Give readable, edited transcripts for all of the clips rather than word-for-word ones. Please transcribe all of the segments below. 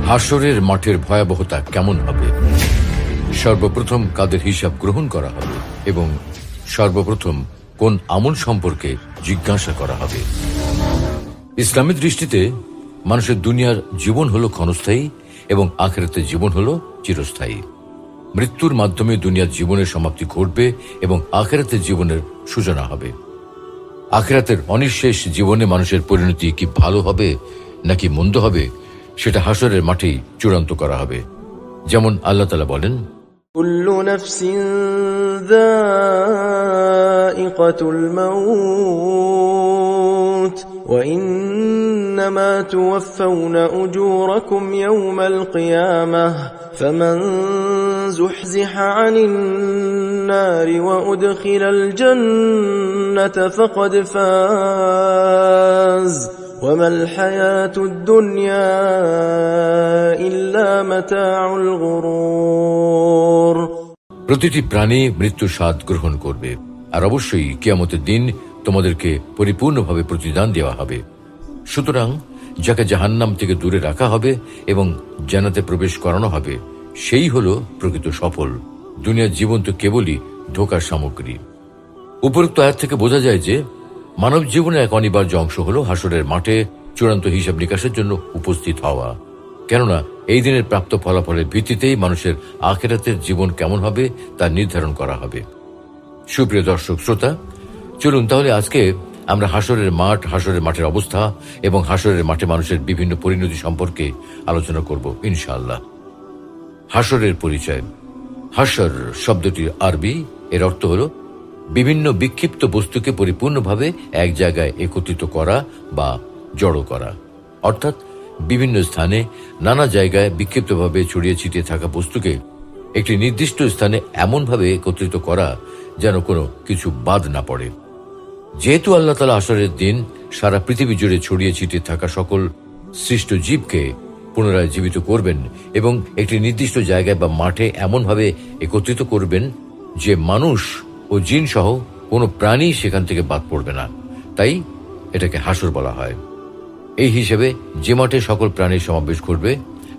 হাসরের মাঠের ভয়াবহতা কেমন হবে, সর্বপ্রথম কাদের হিসাব গ্রহণ করা হবে এবং সর্বপ্রথম কোন আমল সম্পর্কে জিজ্ঞাসা করা হবে। ইসলামের দৃষ্টিতে মানুষের দুনিয়ার জীবন হলো ক্ষণস্থায়ী এবং আখিরাতের জীবন হলো চিরস্থায়ী। মৃত্যুর মাধ্যমে দুনিয়ার জীবনের সমাপ্তি ঘটবে এবং আখিরাতের জীবনের সূচনা হবে। আখিরাতের অনিঃশেষ জীবনে মানুষের পরিণতি কি ভালো হবে নাকি মন্দ হবে, সেটা হাসরের মাঠেই চূড়ান্ত করা হবে। যেমন আল্লাহ তাআলা বলেন, কুল্লু নাফসিন যায়িকাতুল মাউত ওয়া ইন্নামা তুওয়াফাউনা উজুরাকুম ইয়াওমাল কিয়ামাহ ফামান যুহজিহা আনিন নারি ওয়া উদখিলাল জান্নাতা ফাকাদ ফাজ وما الحياة الدنيا إلا متاع الغرور। প্রতিটি প্রাণী মৃত্যুর স্বাদ গ্রহণ করবে, আর অবশ্যই কিয়ামতের দিন তোমাদেরকে পরিপূর্ণভাবে প্রতিদান দেওয়া হবে। সুতরাং যাকে জাহান্নাম থেকে দূরে রাখা হবে এবং জান্নাতে প্রবেশ করানো হবে, সেই হলো প্রকৃত সফল। দুনিয়ার জীবন তো কেবলই ধোঁকার সামগ্রী। উপরোক্ত আয়াত থেকে বোঝা যায় যে মানব জীবনের এক অনিবার্য অংশ হল হাসরের মাঠে চূড়ান্ত হিসাব নিকাশের জন্য উপস্থিত হওয়া। কেননা এই দিনের প্রাপ্ত ফলাফলের ভিত্তিতেই মানুষের আখিরাতের জীবন কেমন হবে তা নির্ধারণ করা হবে। সুপ্রিয় দর্শক শ্রোতা, চলুন তাহলে আজকে আমরা হাসরের মাঠ, হাসরের মাঠের অবস্থা এবং হাসরের মাঠে মানুষের বিভিন্ন পরিণতি সম্পর্কে আলোচনা করব ইনশাআল্লাহ। হাসরের পরিচয়। হাসর শব্দটির আরবি, এর অর্থ হল বিভিন্ন বিক্ষিপ্ত বস্তুকে পরিপূর্ণভাবে এক জায়গায় একত্রিত করা বা জড়ো করা, অর্থাৎ বিভিন্ন স্থানে নানা জায়গায় বিক্ষিপ্তভাবে ছড়িয়ে ছিটিয়ে থাকা বস্তুকে একটি নির্দিষ্ট স্থানে এমনভাবে একত্রিত করা যেন কোনো কিছু বাদ না পড়ে। যেহেতু আল্লাহ তাআলা হাসরের দিন সারা পৃথিবী জুড়ে ছড়িয়ে ছিটিয়ে থাকা সকল সৃষ্ট জীবকে পুনরায় জীবিত করবেন এবং একটি নির্দিষ্ট জায়গায় বা মাঠে এমনভাবে একত্রিত করবেন যে মানুষ ও জিন সহ কোনো প্রাণী সেখান থেকে বাদ পড়বে না, তাই এটাকে হাসর বলা হয়। এই হিসেবে যে মাঠে সকল প্রাণীর সমাবেশ ঘটবে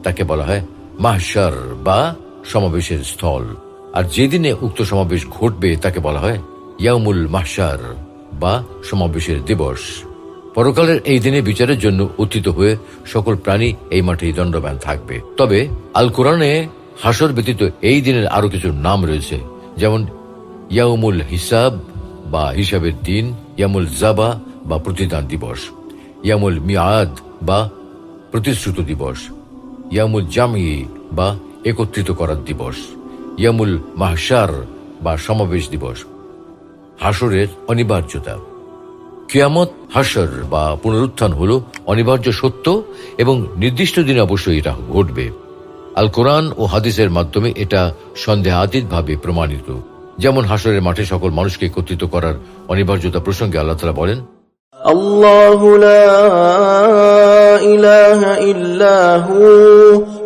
তাকে বলা হয় মাহশার বা সমাবেশের স্থল, আর যেদিনে উক্ত সমাবেশ ঘটবে তাকে বলা হয় ইয়াউমুল মাহশার বা সমাবেশের দিবস। পরকালের এই দিনে বিচারের জন্য উত্থিত হয়ে সকল প্রাণী এই মাঠেই দণ্ডবান থাকবে। তবে আল কোরআনে হাসর ব্যতীত এই দিনের আরো কিছু নাম রয়েছে, যেমন ইয়াউমুল হিসাব বা হিসাবের দিন, ইয়ামুল জাবা বা প্রতিদান দিবস, ইয়ামুল মিয়াদ বা প্রতিশ্রুত দিবস, ইয়ামুল জামি বা একত্রিত করার দিবস, ইয়ামুল মাহশার বা সমাবেশ দিবস। হাসরের অনিবার্যতা। কিয়ামত, হাসর বা পুনরুত্থান হল অনিবার্য সত্য এবং নির্দিষ্ট দিনে অবশ্যই এটা ঘটবে। আল কোরআন ও হাদিসের মাধ্যমে এটা সন্দেহাতীতভাবে প্রমাণিত। যেমন হাসরের মাঠে সকল মানুষকে একত্রিত করার অনিবার্যতা প্রসঙ্গে আল্লাহ তাআলা বলেন, আল্লাহু লা ইলাহা ইল্লা হু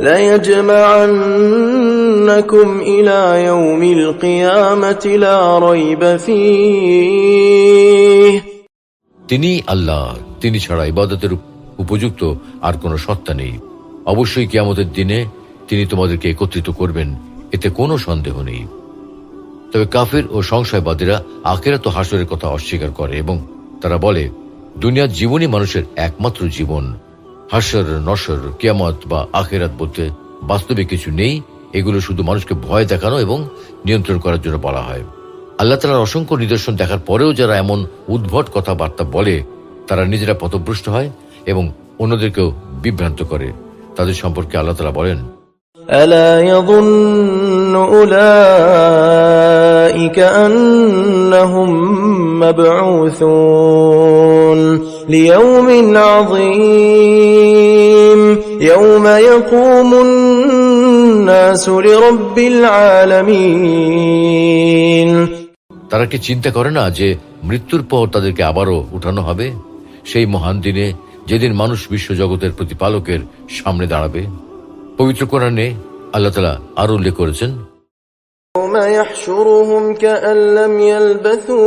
লা ইয়াজমা'আন্নাকুম ইলা ইয়াউমিল কিয়ামাতি লা রাইবা ফীহ। তিনি আল্লাহ, তিনি ছাড়া ইবাদতের উপযুক্ত আর কোনো সত্তা নেই। অবশ্যই কিয়ামতের দিনে তিনি তোমাদেরকে একত্রিত করবেন, এতে কোনো সন্দেহ নেই। তবে কাফির ও সংশয়বাদীরা আখিরাত ও হাসরের কথা অস্বীকার করে এবং তারা বলে দুনিয়ার জীবনই মানুষের একমাত্র জীবন। হাসর, নসর, কিয়ামত বা আখিরাত বলতে বাস্তবে কিছু নেই। এগুলো শুধু মানুষকে ভয় দেখানো এবং নিয়ন্ত্রণ করার জন্য বলা হয়। আল্লাহ তাআলার অসংখ্য নিদর্শন দেখার পরেও যারা এমন উদ্ভট কথাবার্তা বলে, তারা নিজেরা পথভ্রষ্ট হয় এবং অন্যদেরকেও বিভ্রান্ত করে। তাদের সম্পর্কে আল্লাহ তাআলা বলেন, আলা ইয়াযুন্নু উলাইকা আন্নাহুম মাবউসুন লিয়াউমিন আযীম ইয়াওমা ইয়াকুমুন নাসু লিরাব্বিল আলামিন। তারা কি চিন্তা করে না যে মৃত্যুর পর তাদেরকে আবারও উঠানো হবে সেই মহান দিনে, যেদিন মানুষ বিশ্বজগতের প্রতিপালকের সামনে দাঁড়াবে? পবিত্র কোরআনে আল্লাহ তাআলা আরো উল্লেখ করেছেন, يوم يحشرهم كأن لم يلبثوا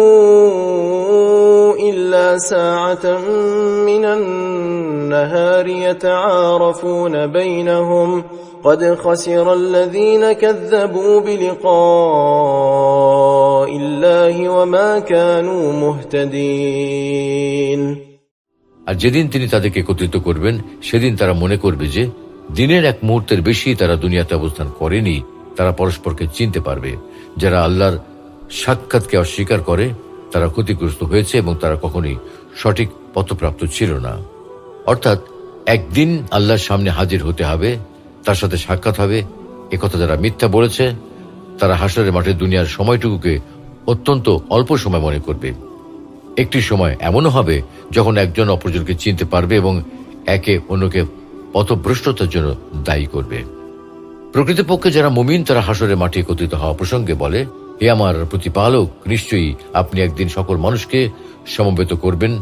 إلا ساعة من النهار يتعارفون بينهم قد خسر الذين كذبوا بلقاء الله وما كانوا مهتدين। আর যেদিন তিনি তাদেরকে একত্রিত করবেন সেদিন তারা মনে করবে যে দিনের এক মুহূর্তের বেশি তারা দুনিয়াতে অবস্থান করেনি। তারা পরস্পরকে চিনতে পারবে। যারা আল্লাহর সাক্ষাৎকে অস্বীকার করে তারা ক্ষতিগ্রস্ত হয়েছে এবং তারা কখনোই সঠিক পথপ্রাপ্ত ছিল না। অর্থাৎ একদিন আল্লাহর সামনে হাজির হতে হবে, তার সাথে সাক্ষাৎ হবে। একথা যারা মিথ্যা বলেছে তারা হাসরের মাঠে দুনিয়ার সময়টুকুকে অত্যন্ত অল্প সময় মনে করবে। একটি সময় এমনও হবে যখন একজন অপরজনকে চিনতে পারবে এবং একে অন্যকে পথভ্রষ্টতার জন্য দায়ী করবে। প্রকৃতপক্ষে যারা মুমিন তারা হাসরের মাঠে একত্রিত হওয়া প্রসঙ্গে বলে, হে আমার প্রতিপালক, নিশ্চয়ই আপনি একদিন সকল মানুষকে সমবেত করবেন,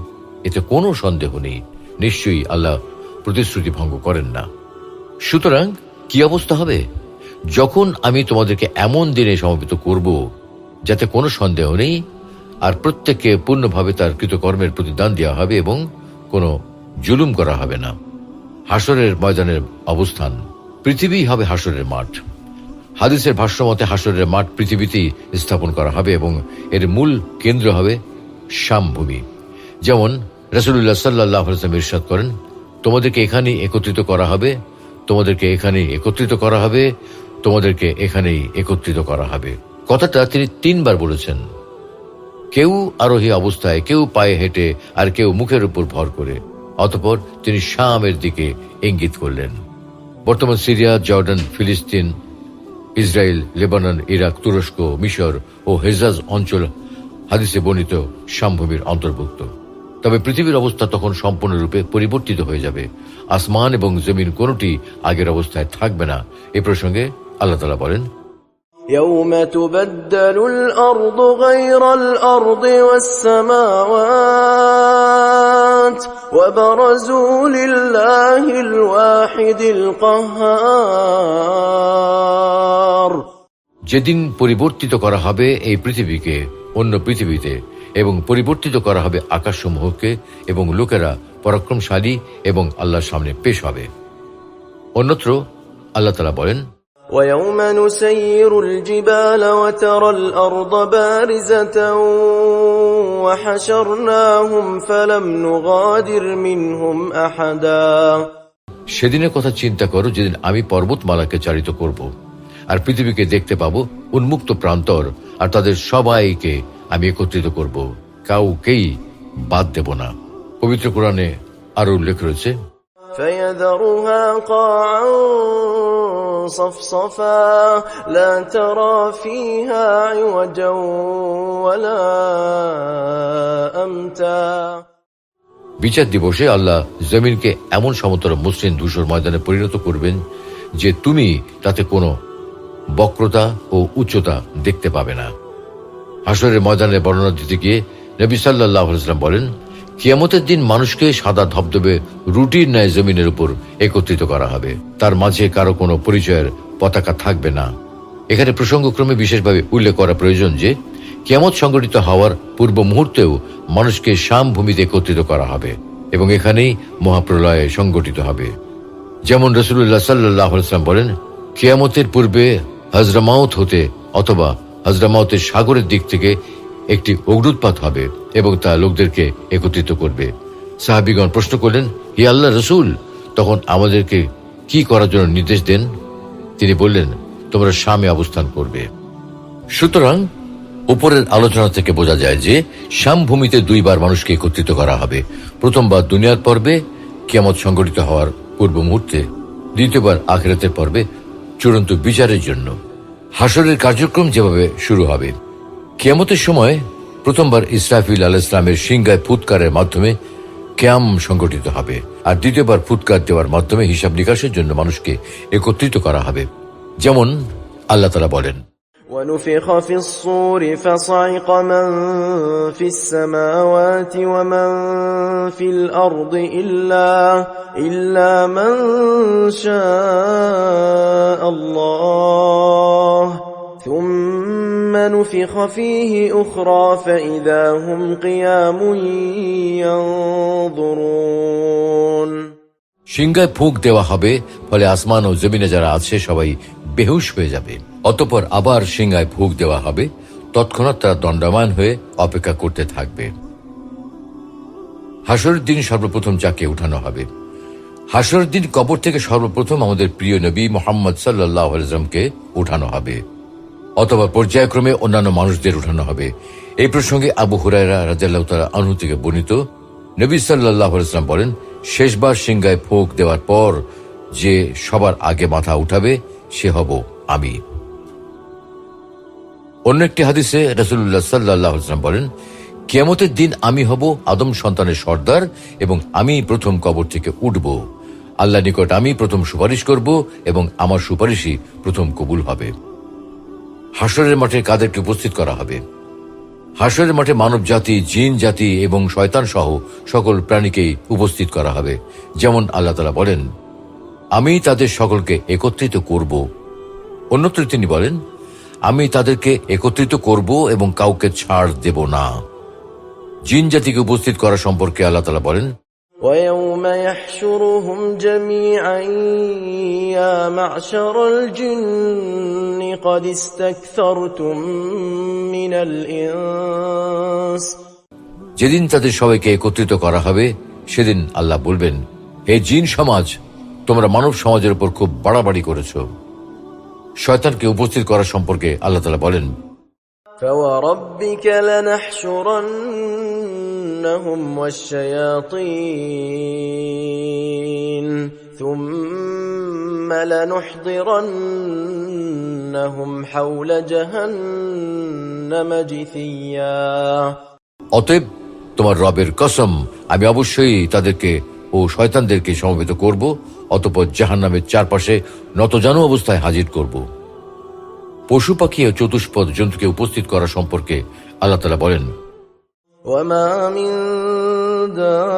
এতে কোনো সন্দেহ নেই। নিশ্চয়ই আল্লাহ প্রতিশ্রুতি ভঙ্গ করেন না। সুতরাং কি অবস্থা হবে যখন আমি তোমাদেরকে এমন দিনে সমবেত করব যাতে কোনো সন্দেহ নেই, আর প্রত্যেককে পূর্ণভাবে তার কৃতকর্মের প্রতিদান দেওয়া হবে এবং কোনো জুলুম করা হবে না। হাসরের ময়দানের অবস্থান পৃথিবী হবে হাসরের মাঠ। হাদিসের ভাষ্য মতে হাসরের মাঠ পৃথিবীতেই স্থাপন করা হবে এবং এর মূল কেন্দ্র হবে শাম ভূমি। যেমন রাসূলুল্লাহ সাল্লাল্লাহু আলাইহি ওয়াসাল্লাম ইরশাদ করেন, তোমাদেরকে এখানেই একত্রিত করা হবে, তোমাদেরকে এখানেই একত্রিত করা হবে, তোমাদেরকে এখানেই একত্রিত করা হবে। কথাটা তিনি 3 বার বলেছেন। কেউ আরোহী অবস্থায়, কেউ পায়ে হেঁটে, আর কেউ মুখের উপর ভর করে। অতঃপর তিনি শামের দিকে ইঙ্গিত করলেন। বর্তমান সিরিয়া, জর্ডান, ফিলিস্তিন, ইসরায়েল, লেবানন, ইরাক, তুরস্ক, মিশর ও হেজাজ অঞ্চল হাদিসে বর্ণিত শামভূমির অন্তর্ভুক্ত। তবে পৃথিবীর অবস্থা তখন সম্পূর্ণরূপে পরিবর্তিত হয়ে যাবে। আসমান এবং জমিন কোনটি আগের অবস্থায় থাকবে না। এ প্রসঙ্গে আল্লাহ তাআলা বলেন, يوم تبدل الأرض غير الأرض والسماوات وبرزوا لله الواحد القهار। যেদিন পরিবর্তিত করা হবে এই পৃথিবীকে অন্য পৃথিবীতে এবং পরিবর্তিত করা হবে আকাশসমূহকে, এবং লোকেরা পরাক্রমশালী এবং আল্লাহর সামনে পেশ হবে। অন্যত্র আল্লাহ তাআলা বলেন, ويوم نسير الجبال وترى الأرض بارزة وحشرناهم فلم نغادر منهم أحدا। সেদিনের কথা চিন্তা করো যেদিন আমি পর্বতমালাকে চালিত করব, আর পৃথিবীকে দেখতে পাবো উন্মুক্ত প্রান্তর, আর তাদের সবাইকে আমি একত্রিত করব, কাউকেই বাদ দেব না। পবিত্র কোরআনে আরো উল্লেখ রয়েছে, فيذرها قاعا صفصفا لا ترى فيها عوجا ولا أمتا। বিচার দিবসে আল্লাহ জমিনকে এমন সমতল মসৃণ ধূসর ময়দানে পরিণত করবেন যে তুমি তাতে কোনো বক্রতা ও উচ্চতা দেখতে পাবে না। হাসরের ময়দানে বর্ণনা দিতে গিয়ে নবী সাল্লাল্লাহু আলাইহি ওয়াসাল্লাম বলেন, কিয়ামতের দিন মানুষকে সাদা ধবধবে রুটির ন্যায় জমিনের উপর একত্রিত করা হবে। তার মাঝে কারো কোনো পরিচয়ের পতাকা থাকবে না। এখানে প্রসঙ্গক্রমে বিশেষভাবে উল্লেখ করা প্রয়োজন যে কিয়ামত সংঘটিত হওয়ার পূর্ব মুহূর্তেও মানুষকে শাম ভূমিতে একত্রিত করা হবে এবং এখানেই মহাপ্রলয় সংঘটিত হবে। যেমন রাসূলুল্লাহ সাল্লাল্লাহু আলাইহি ওয়াসাল্লাম বলেন, কিয়ামতের পূর্বে হজরমাউত হতে অথবা হজরমাউতের সাগরের দিক থেকে একটি অগ্ন্যুৎপাত হবে এবং তা লোকদেরকে একত্রিত করবে। সাহাবীগণ প্রশ্ন করলেন, হে আল্লাহর রাসূল, তখন আমাদেরকে কি করার জন্য নির্দেশ দেন? তিনি বললেন, তোমরা শামে অবস্থান করবে। সুতরাং উপরের আলোচনা থেকে বোঝা যায় যে শাম ভূমিতে 2 বার মানুষকে একত্রিত করা হবে। প্রথমবার দুনিয়ার পর্বে কিয়ামত সংঘটিত হওয়ার পূর্ব মুহূর্তে, দ্বিতীয়বার আখিরাতের পর্বে চূড়ান্ত বিচারের জন্য। হাসরের কার্যক্রম যেভাবে শুরু হবে, কিয়ামতের সময় প্রথমবার ইসরাফিল আলাইহিস সালামের সিংহায় ফুৎকারের মাধ্যমে কিয়াম সংঘটিত হবে, আর দ্বিতীয়বার ফুৎকার দেওয়ার মাধ্যমে হিসাব নিকাশের জন্য মানুষকে একত্রিত করা হবে। যেমন আল্লাহ তাআলা বলেন, ونفخ في الصور فصعق من في السماوات ومن في الأرض إلا من شاء الله ثم نفخ فيه أخرى فإذا هم قيام ينظرون সিংহায় ফুঁক দেওয়া হবে, ফলে আসমান ও জমিনে যারা আছে সবাই বেহুশ হয়ে যাবে। অতঃপর আবার সিংহায় ফুঁক দেওয়া হবে, তৎক্ষণাৎ তারা দণ্ডায়মান হয়ে অপেক্ষা করতে থাকবে। হাসরের দিন সর্বপ্রথম যাকে উঠানো হবে। হাসরের দিন কবর থেকে সর্বপ্রথম আমাদের প্রিয় নবী মুহাম্মদ সাল্লাল্লাহু আলাইহি ওয়াসাল্লামকে উঠানো হবে, অথবা পর্যায়ক্রমে অন্যান্য মানুষদের উঠানো হবে। এই প্রসঙ্গে আবু হুরায়রা রাদিয়াল্লাহু তাআলা আনহু থেকে বর্ণিত, নবী সাল্লাল্লাহু আলাইহি ওয়াসাল্লাম বলেন, শেষবার সিংহায় ফুঁক দেওয়ার পর যে সবার আগে মাথা উঠাবে সে হব আমি। অন্য একটি হাদিসে রাসূলুল্লাহ সাল্লাল্লাহু আলাইহি ওয়াসাল্লাম বলেন, কিয়ামতের দিন আমি হব আদম সন্তানের সর্দার এবং আমি প্রথম কবর থেকে উঠব। আল্লাহর নিকট আমি প্রথম সুপারিশ করব এবং আমার সুপারিশই প্রথম কবুল হবে। হাসরের মাঠে কাদেরকে উপস্থিত করা হবে? হাসরের মাঠে মানব জাতি, জিন জাতি এবং শয়তান সহ সকল প্রাণীকেই উপস্থিত করা হবে। যেমন আল্লাহ তাআলা বলেন, আমি তাদের সকলকে একত্রিত করব। অন্যত্র তিনি বলেন, আমি তাদেরকে একত্রিত করব এবং কাউকে ছাড় দেব না। জিন জাতিকে উপস্থিত করা সম্পর্কে আল্লাহ তাআলা বলেন, ويوم يحشرهم جميعا يا معشر الجن قد استكثرتم من الإنس যেদিন তাদের সবাইকে একত্রিত করা হবে সেদিন আল্লাহ বলবেন, হে জিন সমাজ, তোমরা মানব সমাজের উপর খুব বাড়াবাড়ি করেছ। শয়তানকে উপস্থিত করা সম্পর্কে আল্লাহ তাআলা বলেন, فوربك لنحشرنهم والشياطين ثم لنحضرنهم حول جهنم جثيا অতএব তোমার রবের কসম, আমি অবশ্যই তাদেরকে ও শয়তানদেরকে সমবেত করব, অতঃপর জাহান্নামের চারপাশে নতজানু অবস্থায় হাজির করব। পশু পাখি ও চতুষ্পদ জন্তুকে উপস্থিত করা সম্পর্কে আল্লাহ তাআলা বলেন, وما من دابة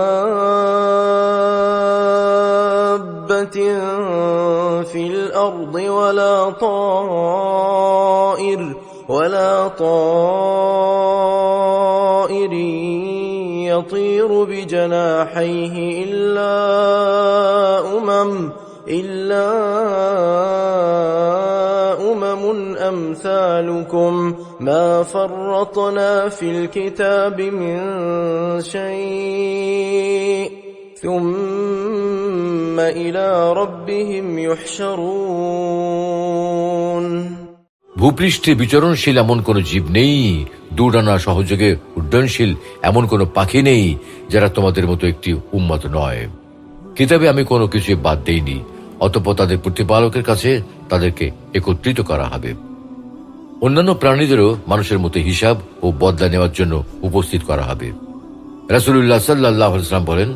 في الأرض ولا طائر يطير بجناحيه إلا أمم أمثالكم ما فرطنا في الكتاب من شيء ثم إلى ربهم يحشرون ভূপৃষ্ঠে বিচরণশীল এমন কোন জীব নেই, দুডানা সহযোগে উড্ডয়নশীল এমন কোন পাখি নেই যারা তোমাদের মতো একটি উম্মত নয়। কিতাবে আমি কোনো কিছু বাদ দেইনি, অতঃপর তাদের প্রতিপালকের কাছে তাদেরকে একত্রিত করা হবে। অন্যান্য প্রাণীদেরও মানুষের মতো হিসাব ও বদলা নেওয়ার জন্য উপস্থিত করা হবে। রাসূলুল্লাহ সাল্লাল্লাহু আলাইহি ওয়াসাল্লাম বলেন,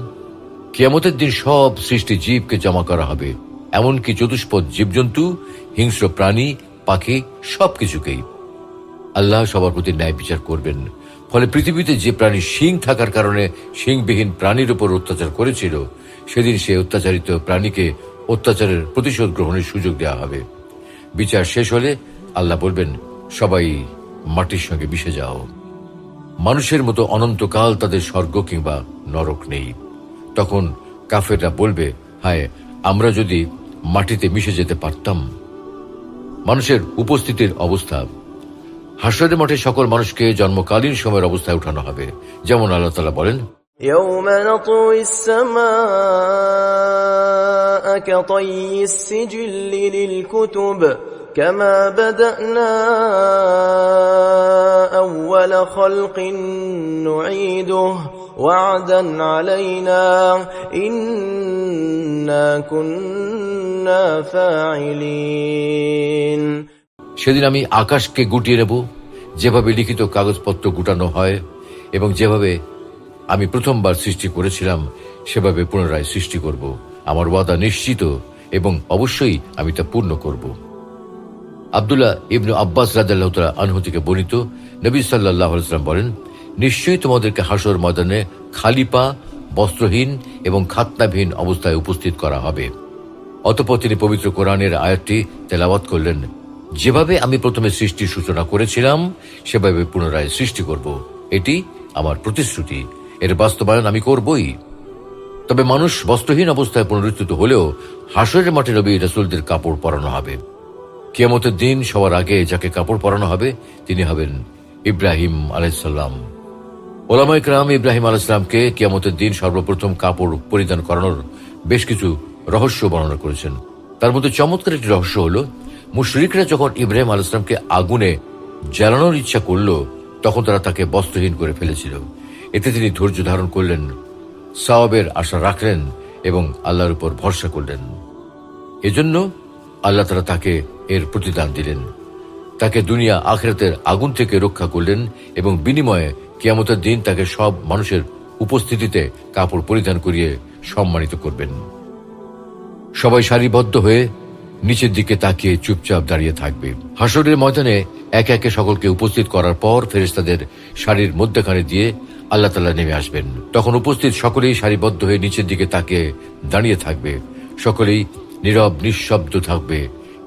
কিয়ামতের দিন সব সৃষ্টি জীবকে জমা করা হবে, এমনকি চতুষ্পদ জীবজন্তু, হিংস্র প্রাণী, পাখি, সবকিছুকেই। আল্লাহ সবার প্রতি ন্যায় বিচার করবেন। ফলে পৃথিবীতে যে প্রাণী শিং থাকার কারণে শিংবিহীন প্রাণীর উপর অত্যাচার করেছিল, সেদিন সে অত্যাচারিত প্রাণীকে অত্যাচারের প্রতিশোধ গ্রহণের সুযোগ দেওয়া হবে। বিচার শেষ হলে আল্লাহ বলবেন, সবাই মাটির সঙ্গে মিশে যাও। মানুষের মতো অনন্তকাল তাদের স্বর্গ কিংবা নরক নেই। তখন কাফেররা বলবে, হায়, আমরা যদি মাটিতে মিশে যেতে পারতাম। মানুষের উপস্থিতির অবস্থা। হাসরের মাঠে সকল মানুষকে জন্মকালীন সময়ের অবস্থায় উঠানো হবে। যেমন আল্লাহ তাআলা বলেন, يوم نطوي السماء كطي السجل للكتب كما بدأنا أول خلق نعيده وعدا علينا إنا كنا فاعلين সেদিন আমি আকাশকে গুটিয়ে নেব, যেভাবে লিখিত কাগজপত্র গুটানো হয়, এবং যেভাবে আমি প্রথমবার সৃষ্টি করেছিলাম সেভাবে পুনরায় সৃষ্টি করব। আমার ওয়াদা নিশ্চিত এবং অবশ্যই আমি তা পূর্ণ করব। আব্দুল্লাহ ইবনে আব্বাস রাদিয়াল্লাহু তাআলা আনহু থেকে বর্ণিত, নবী সাল্লাল্লাহু আলাইহি ওয়াসাল্লাম বলেন, নিশ্চয়ই তোমাদেরকে হাসর ময়দানে খালি পা, বস্ত্রহীন এবং খাতনাবিহীন অবস্থায় উপস্থিত করা হবে। অতঃপর তিনি পবিত্র কোরআনের আয়াতটি তেলাওয়াত করলেন, যেভাবে আমি প্রথমে সৃষ্টির সূচনা করেছিলাম সেভাবে পুনরায় সৃষ্টি করব। এটি আমার প্রতিশ্রুতি, এর বাস্তবায়ন আমি করবই। তবে মানুষ বস্ত্রহীন অবস্থায় পুনরুত্থিত হলেও হাসরের মাঠে নবী রাসূলদের কাপড় পরানো হবে। কিয়ামতের দিন সবার আগে যাকে কাপড় পরানো হবে তিনি হবেন ইব্রাহিম আলাইহিস সালাম। ওলামায়ে কেরাম ইব্রাহিম আলাইহিস সালামকে কিয়ামতের দিন সর্বপ্রথম কাপড় পরিধান করানোর বেশ কিছু রহস্য বর্ণনা করেছেন। তার মধ্যে চমৎকার একটি রহস্য হলো, মুশরিকরা যখন ইব্রাহিম আলাইহিস সালামকে আগুনে জ্বালানোর ইচ্ছা করল তখন তারা তাকে বস্ত্রহীন করে ফেলেছিল। এতে তিনি ধৈর্য ধারণ করলেন, সওয়াবের আশা রাখলেন এবং আল্লাহর উপর ভরসা করলেন। এজন্য আল্লাহ তাআলা তাকে এর প্রতিদান দিলেন। তাকে দুনিয়া আখিরাতের আগুন থেকে রক্ষা করলেন এবং বিনিময়ে কিয়ামতের দিন তাকে সব মানুষের উপস্থিতিতে কাপড় পরিধান করিয়ে সম্মানিত করবেন। সবাই সারিবদ্ধ হয়ে নিচের দিকে তাকিয়ে চুপচাপ দাঁড়িয়ে থাকবে। হাসরের ময়দানে একে একে সকলকে উপস্থিত করার পর ফেরেশতাদের সারির মধ্যখানে দিয়ে আল্লাহ তাআলা নেমে আসবেন। তখন উপস্থিত সকলেই সারিবদ্ধ হয়ে নিচের দিকে তাকিয়ে দাঁড়িয়ে থাকবে। সকলেই নীরব নিঃশব্দ থাকবে,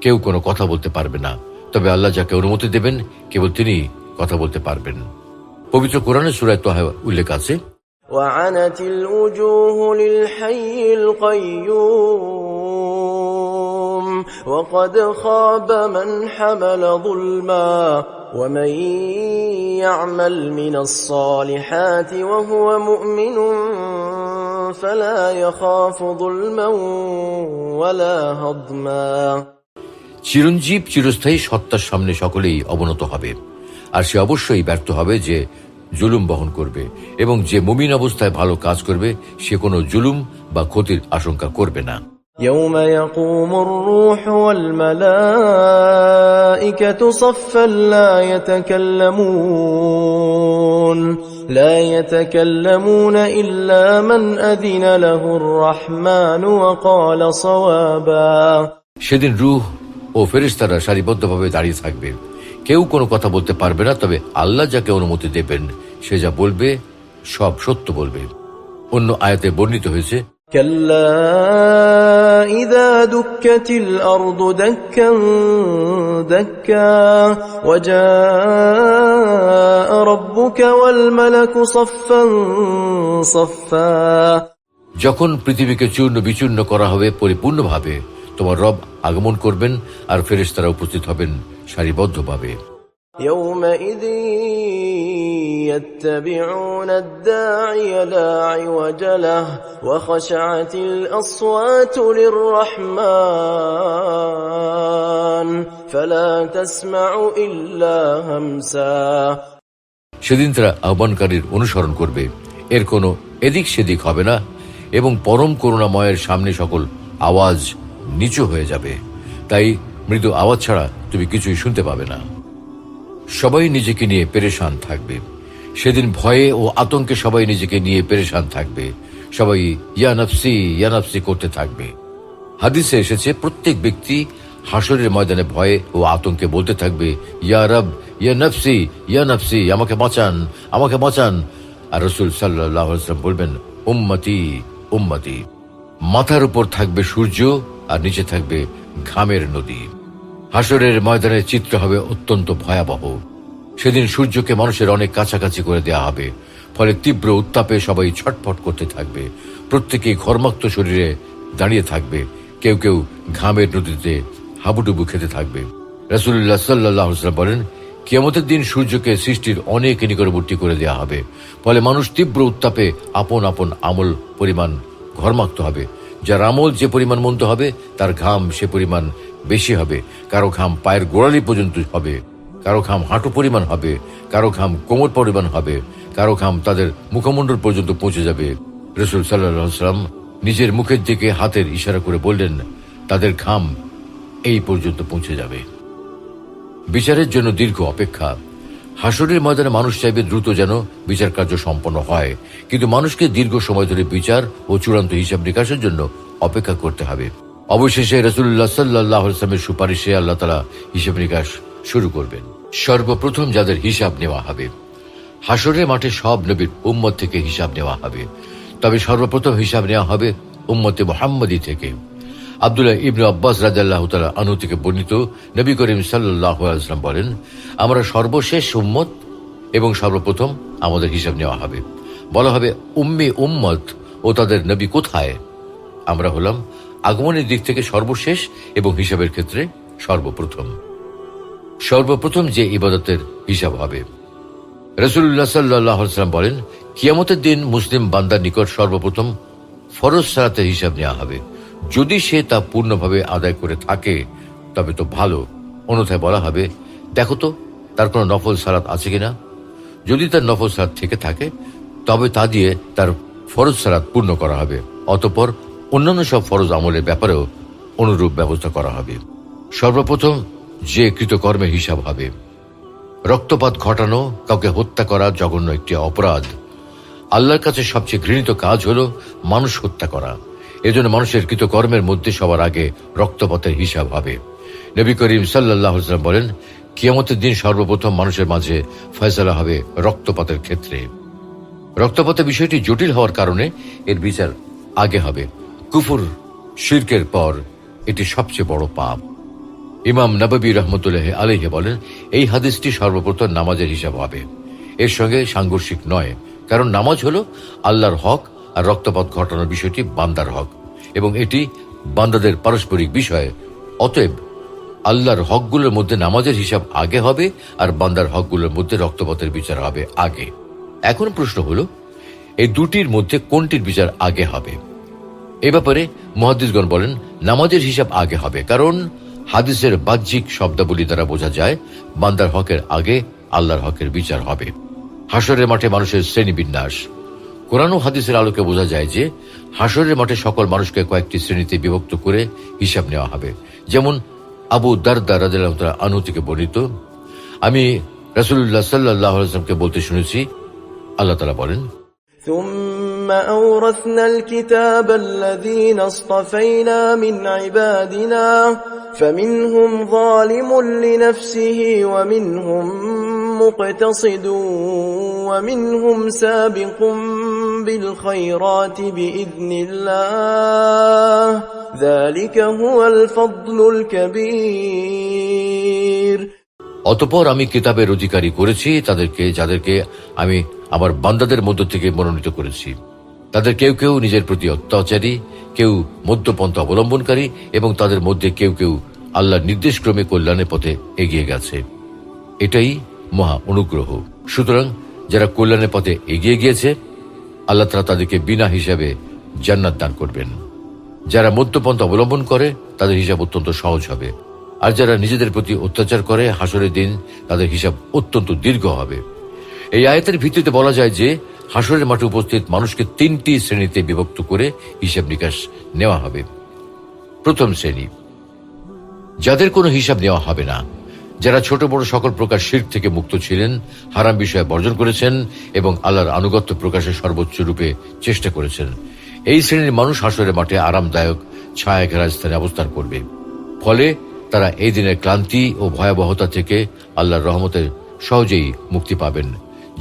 কেউ কোনো কথা বলতে পারবে না। তবে আল্লাহ যাকে অনুমতি দেবেন কেবল তিনি কথা বলতে পারবেন। পবিত্র কোরআনের সূরা তাহা উল্লেখ আছে, وعنت الوجوه للحي القيوم وقد خاب من حمل ظلما ومن يعمل من الصالحات وهو مؤمن فلا يخاف ظلما ولا هضما। চিরঞ্জীব চিরস্থায়ী সত্তার সামনে সকলেই অবনত হবে, আর সে অবশ্যই ব্যর্থ হবে যে জুলুম বহন করবে, এবং যে মুমিন অবস্থায় ভালো কাজ করবে সে কোনো জুলুম বা ক্ষতির আশঙ্কা করবে না। يوم يقوم الروح والملائكة صفا لا يتكلمون إلا من أذن له الرحمن وقال صوابا। সেদিন রূহ ও ফেরেশতারা সারিবদ্ধভাবে দাঁড়িয়ে থাকবে, কেউ কোনো কথা বলতে পারবে না, তবে আল্লাহ যাকে অনুমতি দেবেন সে যা বলবে সব সত্য বলবে। অন্য আয়াতে বর্ণিত হয়েছে, كلا إذا دكت الأرض دكا دكا وجاء ربك والملك صفا صفا। যখন পৃথিবীকে চূর্ণ বিচূর্ণ করা হবে পরিপূর্ণভাবে তোমার রব আগমন করবেন আর ফেরেশতারা উপস্থিত হবেন সারিবদ্ধভাবে। يومئذ يتبعون الداعي لا عوج له وخشعت الأصوات للرحمن فلا تسمع إلا همسا। সেদিন তারা আহ্বানকারীর অনুসরণ করবে, এর কোনো এদিক সেদিক হবে না, এবং পরম করুণাময়ের সামনে সকল আওয়াজ নিচু হয়ে যাবে, তাই মৃদু আওয়াজ ছাড়া তুমি কিছুই শুনতে পাবে না। সবাই নিজেকে নিয়ে পেরেশান থাকবে। সেদিন ভয়ে ও আতঙ্কে সবাই নিজেকে নিয়ে পেরেশান থাকবে, সবাই ইয়া নফসি করতে থাকবে। হাদিসে এসেছে, প্রত্যেক ব্যক্তি হাসরের ময়দানে ভয়ে ও আতঙ্কে বলতে থাকবে, ইয়া রব ইয়া নফসি, আমাকে বাঁচান, আমাকে বাঁচান। আর রাসূল সাল্লাল্লাহু আলাইহি ওয়াসাল্লাম বলবেন, উম্মতি উম্মতি। মাথার উপর থাকবে সূর্য আর নিচে থাকবে ঘামের নদী। হাসরের ময়দানের চিত্র হবে অত্যন্ত ভয়াবহ। সেদিন সূর্যকে মানুষের অনেক কাছাকাছি করে দেয়া হবে, ফলে তীব্র উত্তাপে সবাই ছটফট করতে থাকবে। প্রত্যেকেই ঘর্মাক্ত শরীরে দাঁড়িয়ে থাকবে, কেউ কেউ ঘামের নদীতে হাবুডুবু খেতে থাকবে। রাসূলুল্লাহ সাল্লাল্লাহু আলাইহি ওয়াসাল্লাম বলেন, কিয়ামতের দিন সূর্যকে সৃষ্টির অনেক নিকটবর্তী করে দেয়া হবে, ফলে মানুষ তীব্র উত্তাপে আপন আপন আমল পরিমাণ ঘর্মাক্ত হবে। যার আমল যে পরিমাণ মন্দ হবে তার ঘাম সে পরিমাণ বেশি হবে। কারো ঘাম পায়ের গোড়ালি পর্যন্ত হবে, কারো ঘাম হাঁটু পরিমাণ হবে, কারো ঘাম কোমর পরিমাণ হবে, কারো ঘাম তাদের মুখমণ্ডল পর্যন্ত পৌঁছে যাবে। রাসূল সাল্লাল্লাহু আলাইহি ওয়াসাল্লাম নিজের মুখের দিকে হাতের ইশারা করে বললেন, তাদের ঘাম এই পর্যন্ত পৌঁছে যাবে। বিচারের জন্য দীর্ঘ অপেক্ষা। হাসরের ময়দানে মানুষ চাইবে দ্রুত যেন বিচার কার্য সম্পন্ন হয়, কিন্তু মানুষকে দীর্ঘ সময় ধরে বিচার ও চূড়ান্ত হিসাব নিকাশের জন্য অপেক্ষা করতে হবে। অবশেষে রাসূলুল্লাহ সাল্লাল্লাহু আলাইহি ওয়াসাল্লামের সুপারিশে আল্লাহ তাআলা হিসাব নিকাশ শুরু করবেন। সর্বপ্রথম যাদের হিসাব নেওয়া হবে, হাসরের মাঠে সব নবীর উম্মত থেকে হিসাব নেওয়া হবে, তবে সর্বপ্রথম হিসাব নেওয়া হবে উম্মতে মুহাম্মদী থেকে। আব্দুল্লাহ ইবনে আব্বাস রাদিয়াল্লাহু তাআলা আনহু থেকে বর্ণিত, নবী করিম সাল্লাল্লাহু আলাইহি ওয়াসাল্লাম বলেন, আমরা সর্বশেষ উম্মত এবং সর্বপ্রথম আমাদের হিসাব নেওয়া হবে। বলা হবে, উম্মি উম্মত ও তাদের নবী কোথায়? আমরা হলাম আগমনের দিক থেকে সর্বশেষ এবং হিসাবের ক্ষেত্রে সর্বপ্রথম যে ইবাদতের হিসাব হবে। রাসূলুল্লাহ সাল্লাল্লাহু আলাইহি ওয়াসাল্লাম বলেন, কিয়ামতের দিন মুসলিম বান্দার নিকট সর্বপ্রথম ফরজ সালাতের হিসাব নেওয়া হবে। যদি সে তা পূর্ণভাবে আদায় করে থাকে তবে তো ভালো, অন্যথায় বলা হবে, দেখো তো তার কোনো নফল সালাত আছে কিনা। যদি তার নফল সালাত থেকে থাকে তবে তা দিয়ে তার ফরজ সালাত পূর্ণ করা হবে। অতঃপর অন্যান্য সব ফরজ আমলের ব্যাপারেও অনুরূপ ব্যবস্থা করা হবে। সর্বপ্রথম যে কৃতকর্মের হিসাব হবে। রক্তপাত ঘটানো, কাউকে হত্যা করা জঘন্য একটি অপরাধ। আল্লাহর কাছে সবচেয়ে ঘৃণিত কাজ হলো মানুষ হত্যা করা। এজন্য মানুষের কৃতকর্মের মধ্যে সবার আগে রক্তপাতের হিসাব হবে। নবী করিম সাল্লাল্লাহু আলাইহি ওয়াসাল্লাম বলেন, কিয়ামতের দিন সর্বপ্রথম মানুষের মাঝে ফয়সালা হবে রক্তপাতের ক্ষেত্রে। রক্তপাতের বিষয়টি জটিল হওয়ার কারণে এর বিচার আগে হবে। কুফর শিরকের পর এটি সবচেয়ে বড় পাপ। ইমাম নববী রহমতুল্লাহ আলাইহি বলেন, এই হাদিসটি সর্বপ্রথম নামাজের হিসাব হবে। এর সঙ্গে সাংঘর্ষিক নয়, কারণ নামাজ হলো আল্লাহর হক আর রক্তপাত ঘটানোর বিষয়টি বান্দার হক, এবং এটি বান্দাদের পারস্পরিক বিষয়। অতএব আল্লাহর হকগুলোর মধ্যে নামাজের হিসাব আগে হবে আর বান্দার হকগুলোর মধ্যে রক্তপাতের বিচার হবে আগে। এখন প্রশ্ন হলো, এই দুটির মধ্যে কোনটির বিচার আগে হবে? এ ব্যাপারে মুহাদ্দিসগণ বলেন, নামাজের হিসাব আগে হবে, কারণ হাদিসের বাহ্যিক শব্দাবলী দ্বারা বোঝা যায় বান্দার হকের আগে আল্লাহর হকের বিচার হবে। হাসরের মাঠে মানুষের শ্রেণীবিন্যাস। কোরআন ও হাদিসের আলোকে বোঝা যায় যে হাসরের মাঠে সকল মানুষকে কয়েকটি শ্রেণীতে বিভক্ত করে হিসাব নেওয়া হবে। যেমন আবু দারদা রাদিয়াল্লাহু তাআলা আনহু থেকে বর্ণিত, আমি রাসূলুল্লাহ সাল্লাল্লাহু আলাইহি ওয়াসাল্লামকে বলতে শুনেছি, আল্লাহ তাআলা বলেন, ثم أورثنا الكتاب الذين اصطفينا من عبادنا فمنهم ظالم لنفسه ومنهم مقتصد ومنهم سابق بالخيرات بإذن الله ذلك هو الفضل الكبير। অতঃপর আমি কিতাবের অধিকারী করেছি তাদেরকে, যাদেরকে আমি আমার বান্দাদের মধ্য থেকে মনোনীত করেছি। তাদের কেউ কেউ নিজের প্রতি অত্যাচারী, কেউ মধ্যপন্থা অবলম্বনকারী, এবং তাদের মধ্যে কেউ কেউ আল্লাহর নির্দেশক্রমে কল্যাণের পথে এগিয়ে গেছে। এটাই মহা অনুগ্রহ। সুতরাং যারা কল্যাণের পথে এগিয়ে গিয়েছে, আল্লাহ তাআলা তাদেরকে বিনা হিসাবে জান্নাত দান করবেন। যারা মধ্যপন্থা অবলম্বন করে তাদের হিসাব অত্যন্ত সহজ হবে, আর যারা নিজেদের প্রতি অত্যাচার করে হাসরের দিন তাদের হিসাব অত্যন্ত দীর্ঘ হবে। এই আয়াতের ভিত্তিতে বলা যায় যে হাসরের মাঠে উপস্থিত মানুষকে তিনটি শ্রেণীতে বিভক্ত করে হিসাব নিকাশ নেওয়া হবে। প্রথম শ্রেণী, যাদের কোনো হিসাব নেওয়া হবে না, যারা ছোট বড় সকল প্রকার শিরক থেকে মুক্ত ছিলেন, হারাম বিষয়ে বর্জন করেছেন এবং আল্লাহর আনুগত্য প্রকাশের সর্বোচ্চ রূপে চেষ্টা করেছেন। এই শ্রেণীর মানুষ হাসরের মাঠে আরামদায়ক ছায়া ঘেরা স্থানে অবস্থান করবে। ফলে তারা এই দিনের ক্লান্তি ও ভয়াবহতা থেকে আল্লাহর রহমতের সহজেই মুক্তি পাবেন।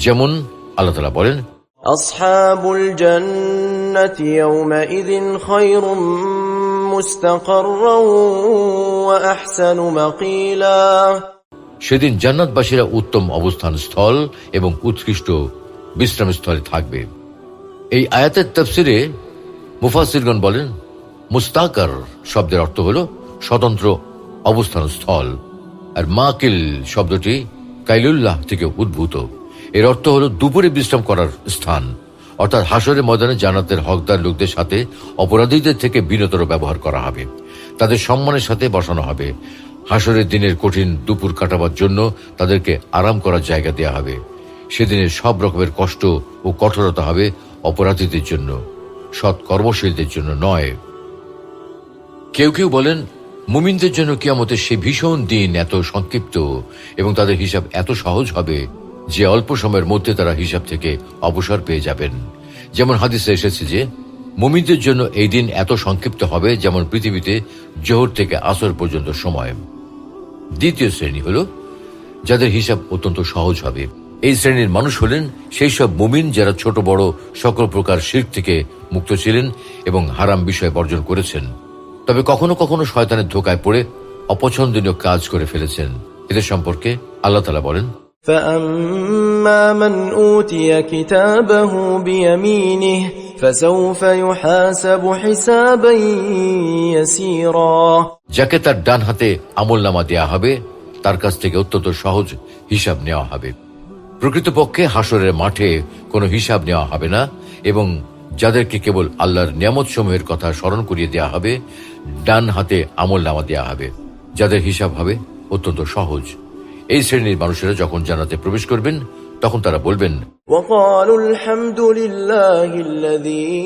যেমন আল্লাহ তাআলা বলেন, আসহাবুল জান্নাতি ইয়াওমাইযিন খায়রুম মুস্তাকাররান ওয়া আহসানু মাকিলা। সেদিন জান্নাতবাসীরা উত্তম অবস্থান স্থল এবং উৎকৃষ্ট বিশ্রাম স্থলে থাকবে। এই আয়াতের তাফসিরে মুফাসসিরগণ বলেন, মুস্তাকার শব্দের অর্থ হল স্বতন্ত্র অবস্থান স্থল, আর মাকিল শব্দটি কাইলুল্লাহ থেকে উদ্ভূত। এর অর্থ হল দুপুরে বিশ্রাম করার স্থান, অর্থাৎ হাসরের ময়দানে জান্নাতের হকদার লোকদের সাথে অপরাধীদের থেকে বিনতর ব্যবহার করা হবে, তাদের সম্মানের সাথে বসানো হবে। হাসরের দিনের কঠিন দুপুর কাটাবার জন্য তাদেরকে আরাম করার জায়গা দেওয়া হবে। সেদিনের সব রকমের কষ্ট ও কঠোরতা হবে অপরাধীদের জন্য, সৎ কর্মশীলদের জন্য নয়। কেউ কেউ বলেন, মুমিনদের জন্য কিয়ামতের সেই ভীষণ দিন এত সংক্ষিপ্ত এবং তাদের হিসাব এত সহজ হবে যে অল্প সময়ের মধ্যে তারা হিসাব থেকে অবসর পেয়ে যাবেন। যেমন হাদিসে এসেছে যে মুমিনদের জন্য এই দিন এত সংক্ষিপ্ত হবে যেমন পৃথিবীতে জোহর থেকে আসর পর্যন্ত সময়। দ্বিতীয় শ্রেণী হল যাদের হিসাব অত্যন্ত সহজ হবে। এই শ্রেণীর মানুষ হলেন সেই সব মুমিন যারা ছোট বড় সকল প্রকার শিরক থেকে মুক্ত ছিলেন এবং হারাম বিষয় বর্জন করেছেন। তবে কখনো কখনো শয়তানের ধোকায় পড়ে অপছন্দনীয় কাজ করে ফেলেছেন। এদের সম্পর্কে আল্লাহ তাআলা বলেন, فأما من أوتي كتابه بيمينه فسوف يحاسب حسابا يسيرا। যাকে তার ডান হাতে আমলনামা দেয়া হবে তার কাছ থেকে অত্যন্ত সহজ হিসাব নেওয়া হবে। প্রকৃতপক্ষে হাসরের মাঠে কোনো হিসাব নেওয়া হবে না এবং যাদেরকে কেবল আল্লাহর নিয়ামত সমূহের কথা স্মরণ করিয়ে দেওয়া হবে, ডান হাতে আমলনামা দেওয়া হবে, যাদের হিসাব হবে অত্যন্ত সহজ। এই শ্রেণীর মানুষেরা যখন জান্নাতে প্রবেশ করবেন তখন তারা বলবেন, وقالوا الحمد لله الذي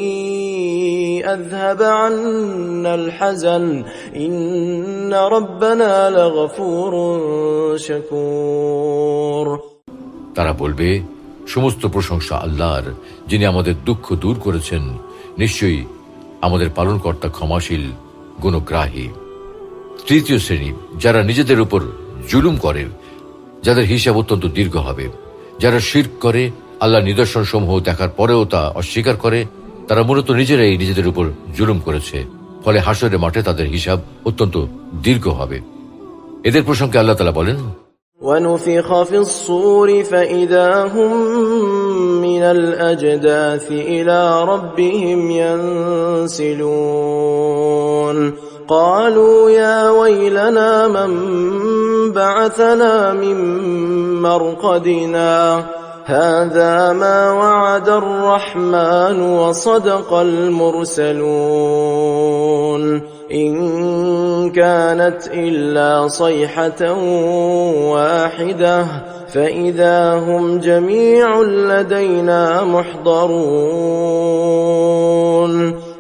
أذهب عنا الحزن إن ربنا لغفور شكور। তারা বলবে, সমস্ত প্রশংসা আল্লাহর, যিনি আমাদের দুঃখ দূর করেছেন। নিশ্চয়ই আমাদের পালনকর্তা ক্ষমাশীল, গুণগ্রাহী। তৃতীয় শ্রেণী, যারা নিজেদের উপর জুলুম করে, যাদের হিসাব অত্যন্ত দীর্ঘ হবে। যারা শিরক করে, আল্লাহ নিদর্শন সমূহ দেখার পরেও তা অস্বীকার করে, তারা মূলত নিজেরাই নিজেদের উপর জুলুম করেছে। ফলে হাসরের মাঠে তাদের হিসাব অত্যন্ত দীর্ঘ হবে। এদের প্রসঙ্গে আল্লাহ তাআলা বলেন, ونفخ في الصور فإذا هم من الأجداث إلى ربهم ينسلون قالوا يا ويلنا من بعثنا من مرقدنا هذا ما وعد الرحمن وصدق المرسلون إن كانت إلا صيحة واحدة فإذا هم جميع لدينا محضرون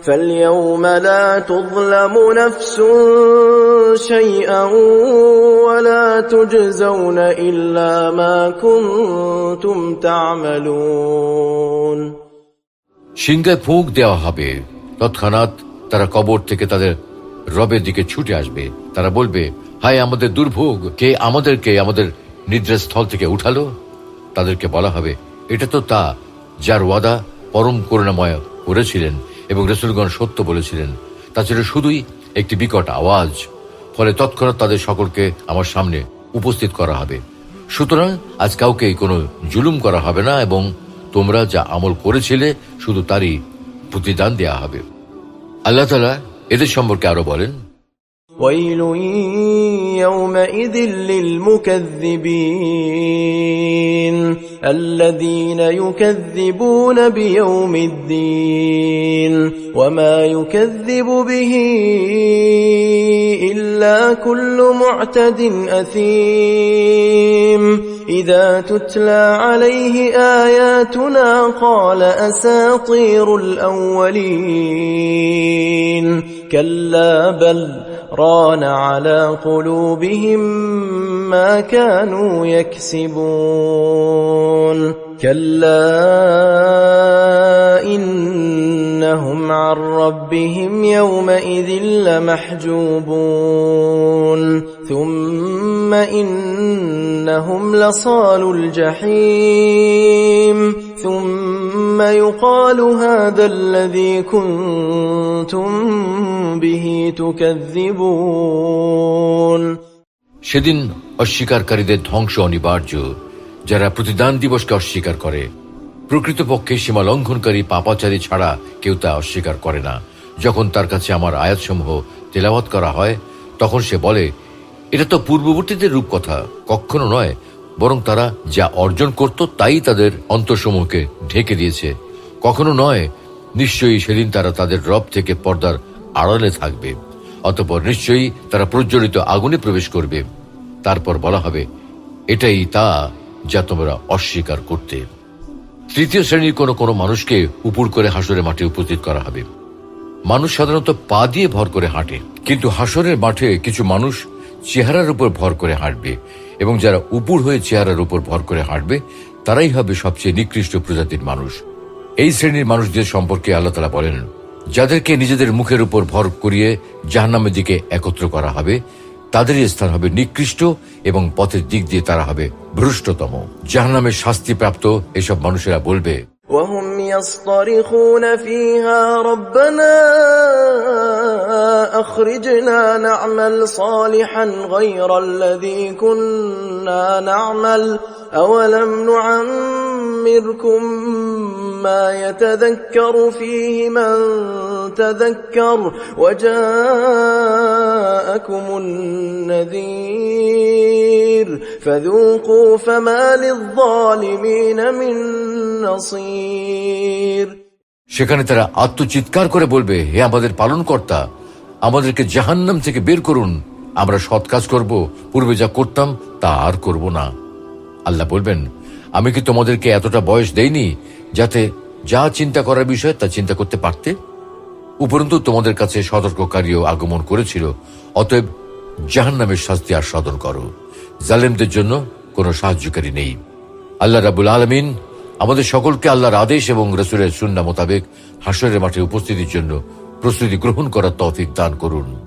فاليوم لا تظلم نفس شيئا ولا تجزون إلا ما كنتم تعملون। সিংহায় ফুঁক দেওয়া হবে, তৎক্ষণাৎ তারা কবর থেকে তাদের রবের দিকে ছুটে আসবে। তারা বলবে, হায় আমাদের দুর্ভোগ, কে আমাদেরকে আমাদের নিদ্রাস্থল থেকে উঠালো? তাদেরকে বলা হবে, এটা তো তা যার ওয়াদা পরম করুণাময় করেছিলেন এবং রাসূলগণ সত্য বলেছিলেন। তা ছিল শুধুই একটি বিকট আওয়াজ। ফলে তৎক্ষণাৎ তাদের সকলকে আমার সামনে উপস্থিত করা হবে। সুতরাং আজ কাউকেই কোনো জুলুম করা হবে না এবং তোমরা যা আমল করেছিলে শুধু তারই প্রতিদান দেয়া হবে। আল্লাহ তাআলা এদের সম্পর্কে আরো বলেন, ويل يومئذ للمكذبين الذين يكذبون بيوم الدين وما يكذب به إلا كل معتد أثيم إذا تتلى عليه آياتنا قال أساطير الأولين كلا بل ران على قلوبهم ما كانوا يكسبون كلا إنهم عن ربهم يومئذ لمحجوبون ثم إنهم لصالوا الجحيم ثم يقال هذا الذي كنتم به تكذبون। সেদিন অস্বীকারীদের ধ্বংস অনিবার্য, যারা প্রতিদান দিবসকে অস্বীকার করে। প্রকৃতপক্ষে সীমা লঙ্ঘনকারী পাপাচারী ছাড়া কেউ তা অস্বীকার করে না। যখন তার কাছে আমার আয়াতসমূহ তেলাওয়াত করা হয় তখন সে বলে, এটা তো পূর্ববর্তীদের রূপকথা, কখনো নয়, বরং তারা যা অর্জন করত তাই তাদের অন্তরসমূহকে ঢেকে দিয়েছে। কখনো নয়, নিশ্চয়ই সেদিন তারা তাদের রব থেকে পর্দার আড়ালে থাকবে। অতঃপর নিশ্চয়ই তারা প্রজ্বলিত আগুনে প্রবেশ করবে। তারপর বলা হবে, এটাই তা যা তোমরা অস্বীকার করতে। তৃতীয় শ্রেণীর কোনো মানুষকে উপর করে হাসরের মাঠে উপস্থিত করা হবে। মানুষ সাধারণত পা দিয়ে ভর করে হাঁটে, কিন্তু হাসরের মাঠে কিছু মানুষ চেহারার উপর ভর করে হাঁটবে এবং যারা উপর হয়ে চেহারার উপর ভর করে হাঁটবে তারাই হবে সবচেয়ে নিকৃষ্ট প্রজাতির মানুষ। এই শ্রেণীর মানুষদের সম্পর্কে আল্লাহ তাআলা বলেন, যাদেরকে নিজেদের মুখের উপর ভর করিয়ে জাহান্নামের দিকে একত্র করা হবে তাদেরই স্থান হবে নিকৃষ্ট এবং পথের দিক দিয়ে তারা হবে ভ্রষ্টতম। জাহান্নামের শাস্তিপ্রাপ্ত এসব মানুষেরা বলবে, وهم يصطرخون فيها ربنا أخرجنا نعمل صالحا غير الذي كنا نعمل أولم نعمركم ما يتذكر فيه من تذكر وجاءكم النذير فذوقوا فما للظالمين من نصير। সেখানে তারা আত্মচিৎকার করে বলবে, হে আমাদের পালনকর্তা, আমাদেরকে জাহান্নাম থেকে বের করুন, আমরা সৎ কাজ করব, পূর্বে যা করতাম তা আর করব না। আল্লাহ বলবেন, আমি কি তোমাদেরকে এতটা বয়স দেইনি যাতে যা চিন্তা করার বিষয় তা চিন্তা করতে পারতে? উপরন্তু তোমাদের কাছে সতর্ককারীও আগমন করেছিল, অতএব জাহান্নামের শাস্তি আস্বাদন করো। জালেমদের জন্য কোনো সাহায্যকারী নেই। আল্লাহ রাব্বুল আলামিন আমাদের সকলকে আল্লাহর আদেশ এবং রাসূলের সুন্নাহ মোতাবেক হাশরের মাঠে উপস্থিতির জন্য প্রস্তুতি গ্রহণ করার তৌফিক দান করুন।